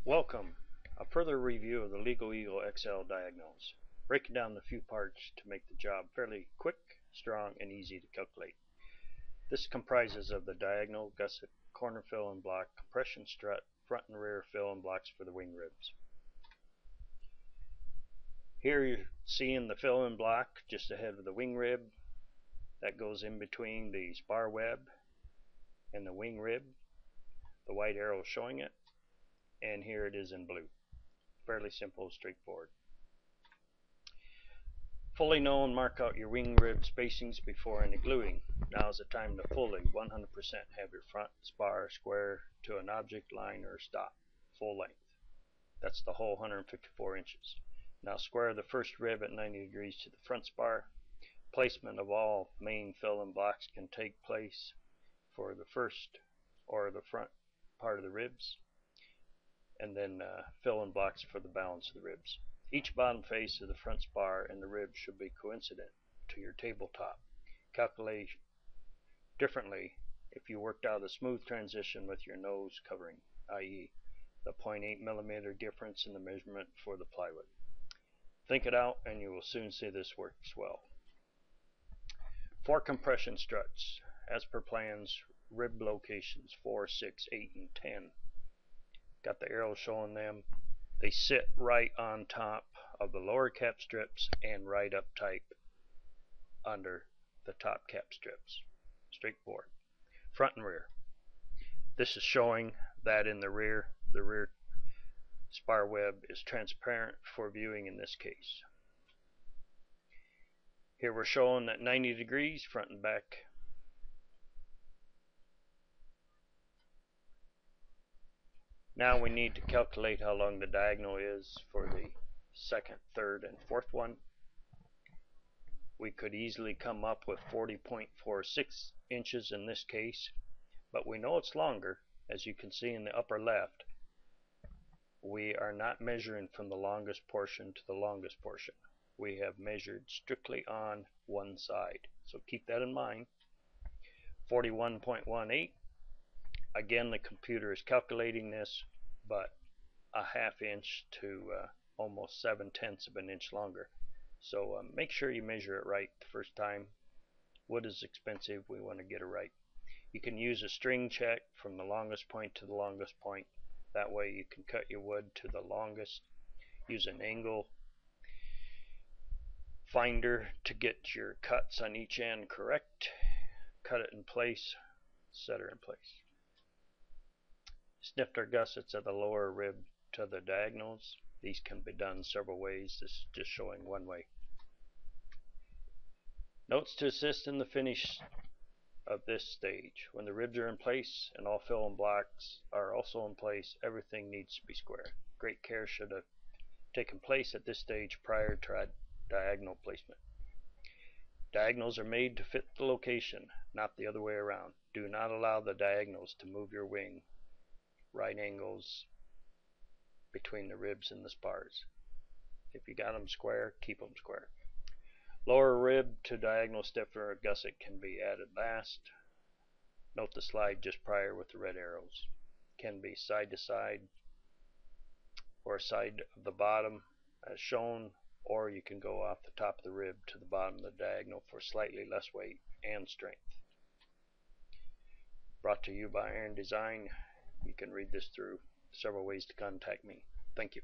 Welcome. A further review of the Legal Eagle XL diagonals, breaking down the few parts to make the job fairly quick, strong, and easy to calculate. This comprises of the diagonal, gusset, corner fill and block, compression strut, front and rear fill and blocks for the wing ribs. Here you're seeing the fill and block just ahead of the wing rib. That goes in between the spar web and the wing rib. The white arrow showing it. And here it is in blue. Fairly simple, straightforward. Fully know and mark out your wing rib spacings before any gluing. Now is the time to fully 100% have your front spar square to an object, line, or stop, full length. That's the whole 154 inches. Now square the first rib at 90 degrees to the front spar. Placement of all main fill and blocks can take place for the first or the front part of the ribs, and then fill and blocks for the balance of the ribs. Each bottom face of the front spar and the ribs should be coincident to your tabletop. Calculate differently if you worked out a smooth transition with your nose covering, i.e. the 0.8 millimeter difference in the measurement for the plywood. Think it out and you will soon see this works well. 4 compression struts, as per plans, rib locations 4, 6, 8, and 10. Got the arrow showing them. They sit right on top of the lower cap strips and right up tight under the top cap strips. Straightforward. Front and rear. This is showing that in the rear spar web is transparent for viewing in this case. Here we're showing that 90 degrees front and back. Now we need to calculate how long the diagonal is for the second, third, and fourth one. We could easily come up with 40.46 inches in this case, but we know it's longer. As you can see in the upper left, we are not measuring from the longest portion to the longest portion. We have measured strictly on one side, so keep that in mind. 41.18. Again, the computer is calculating this, but a half inch to almost 7/10 of an inch longer. So make sure you measure it right the first time. Wood is expensive. We want to get it right. You can use a string check from the longest point to the longest point. That way you can cut your wood to the longest. Use an angle finder to get your cuts on each end correct. Cut it in place. Set her in place. Snifter gussets at the lower rib to the diagonals. These can be done several ways. This is just showing one way. Notes to assist in the finish of this stage. When the ribs are in place and all fill and blocks are also in place, everything needs to be square. Great care should have taken place at this stage prior to diagonal placement. Diagonals are made to fit the location, not the other way around. Do not allow the diagonals to move your wing. Right angles between the ribs and the spars. If you got them square, keep them square. Lower rib to diagonal stiffer gusset can be added last. Note the slide just prior with the red arrows. Can be side to side or side of the bottom as shown, or you can go off the top of the rib to the bottom of the diagonal for slightly less weight and strength. Brought to you by Iron Design. You can read this through. Several ways to contact me. Thank you.